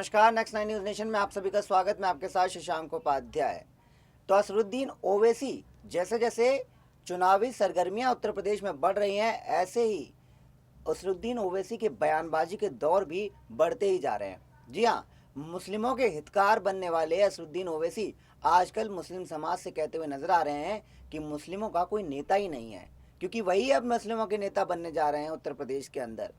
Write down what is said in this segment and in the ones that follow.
नमस्कार, next 9 news nation में आप सभी का स्वागत। मैं आपके साथ शशांक उपाध्याय। तो असरुद्दीन ओवैसी, जैसे जैसे चुनावी सरगर्मियां उत्तर प्रदेश में बढ़ रही हैं, ऐसे ही असरुद्दीन ओवैसी के बयानबाजी के दौर भी बढ़ते ही जा रहे हैं। जी हाँ, मुस्लिमों के हितकार बनने वाले असरुद्दीन ओवैसी आजकल मुस्लिम समाज से कहते हुए नजर आ रहे हैं कि मुस्लिमों का कोई नेता ही नहीं है, क्योंकि वही अब मुस्लिमों के नेता बनने जा रहे हैं उत्तर प्रदेश के अंदर।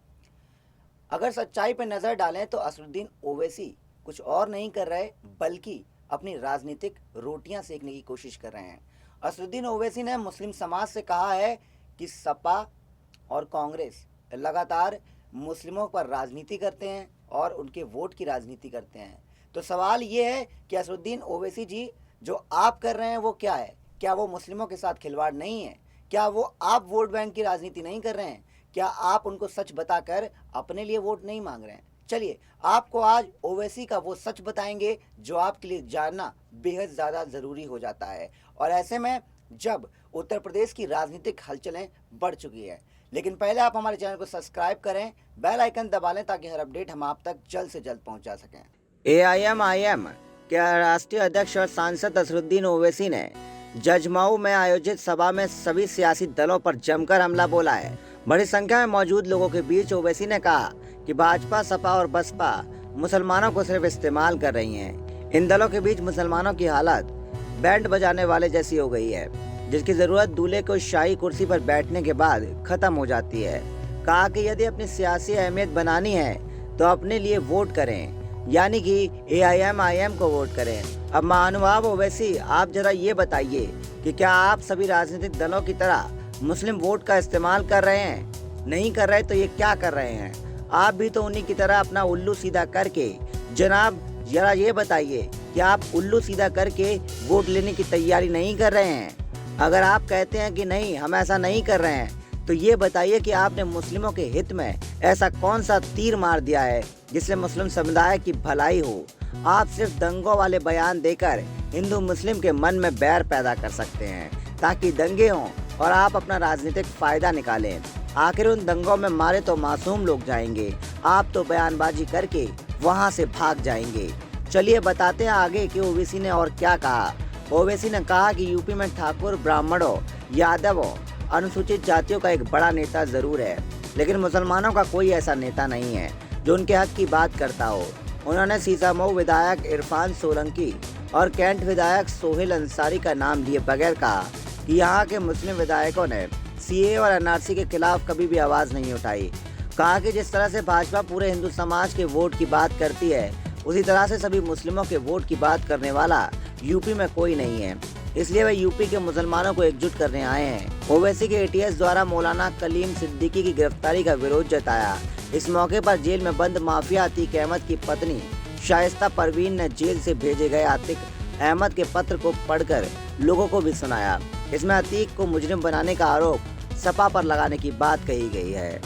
अगर सच्चाई पर नज़र डालें तो असरुद्दीन ओवैसी कुछ और नहीं कर रहे, बल्कि अपनी राजनीतिक रोटियां सेकने की कोशिश कर रहे हैं। असरुद्दीन ओवैसी ने मुस्लिम समाज से कहा है कि सपा और कांग्रेस लगातार मुस्लिमों पर राजनीति करते हैं और उनके वोट की राजनीति करते हैं। तो सवाल ये है कि असरुद्दीन ओवैसी जी, जो आप कर रहे हैं वो क्या है? क्या वो मुस्लिमों के साथ खिलवाड़ नहीं है? क्या वो आप वोट बैंक की राजनीति नहीं कर रहे हैं? क्या आप उनको सच बताकर अपने लिए वोट नहीं मांग रहे हैं? चलिए, आपको आज ओवैसी का वो सच बताएंगे जो आपके लिए जानना बेहद ज़्यादा ज़रूरी हो जाता है, और ऐसे में जब उत्तर प्रदेश की राजनीतिक हलचलें बढ़ चुकी है। लेकिन पहले आप हमारे चैनल को सब्सक्राइब करें, बेल आइकन दबा लें ताकि हर अपडेट हम आप तक जल्द से जल्द पहुंचा सकें। AIM के राष्ट्रीय अध्यक्ष और सांसद असरुद्दीन ओवैसी ने जजमाऊ में आयोजित सभा में सभी सियासी दलों पर जमकर हमला बोला है। बड़ी संख्या में मौजूद लोगों के बीच ओवैसी ने कहा कि भाजपा, सपा और बसपा मुसलमानों को सिर्फ इस्तेमाल कर रही हैं। इन दलों के बीच मुसलमानों की हालत बैंड बजाने वाले जैसी हो गई है, जिसकी जरूरत दूल्हे को शाही कुर्सी पर बैठने के बाद खत्म हो जाती है। कहा कि यदि अपनी सियासी अहमियत बनानी है तो अपने लिए वोट करें, यानी कि AIM को वोट करें। अब महानुभाव ओवैसी, आप जरा ये बताइए कि क्या आप सभी राजनीतिक दलों की तरह मुस्लिम वोट का इस्तेमाल कर रहे हैं? नहीं कर रहे तो ये क्या कर रहे हैं? आप भी तो उन्हीं की तरह अपना उल्लू सीधा करके, जनाब जरा ये बताइए कि आप उल्लू सीधा करके वोट लेने की तैयारी नहीं कर रहे हैं? अगर आप कहते हैं कि नहीं, हम ऐसा नहीं कर रहे हैं, तो ये बताइए कि आपने मुस्लिमों के हित में ऐसा कौन सा तीर मार दिया है जिससे मुस्लिम समुदाय की भलाई हो? आप सिर्फ दंगों वाले बयान देकर हिंदू मुस्लिम के मन में बैर पैदा कर सकते हैं ताकि दंगे हों और आप अपना राजनीतिक फायदा निकालें। आखिर उन दंगों में मारे तो मासूम लोग जाएंगे, आप तो बयानबाजी करके वहां से भाग जाएंगे। चलिए बताते हैं आगे कि ओवैसी ने और क्या कहा। ओवैसी ने कहा कि यूपी में ठाकुर, ब्राह्मणों, यादवों, अनुसूचित जातियों का एक बड़ा नेता जरूर है, लेकिन मुसलमानों का कोई ऐसा नेता नहीं है जो उनके हक की बात करता हो। उन्होंने सीसामऊ विधायक इरफान सोलंकी और कैंट विधायक सोहेल अंसारी का नाम लिए बगैर कहा कि यहाँ के मुस्लिम विधायकों ने CAA और NRC के खिलाफ कभी भी आवाज़ नहीं उठाई। कहा कि जिस तरह से भाजपा पूरे हिंदू समाज के वोट की बात करती है, उसी तरह से सभी मुस्लिमों के वोट की बात करने वाला यूपी में कोई नहीं है, इसलिए वे यूपी के मुसलमानों को एकजुट करने आए हैं। ओवैसी के ATS द्वारा मौलाना कलीम सिद्दीकी की गिरफ्तारी का विरोध जताया। इस मौके पर जेल में बंद माफिया अतीक अहमद की पत्नी शाइस्ता परवीन ने जेल से भेजे गए अतीक अहमद के पत्र को पढ़कर लोगों को भी सुनाया। इसमें अतीक को मुजरिम बनाने का आरोप सपा पर लगाने की बात कही गई है।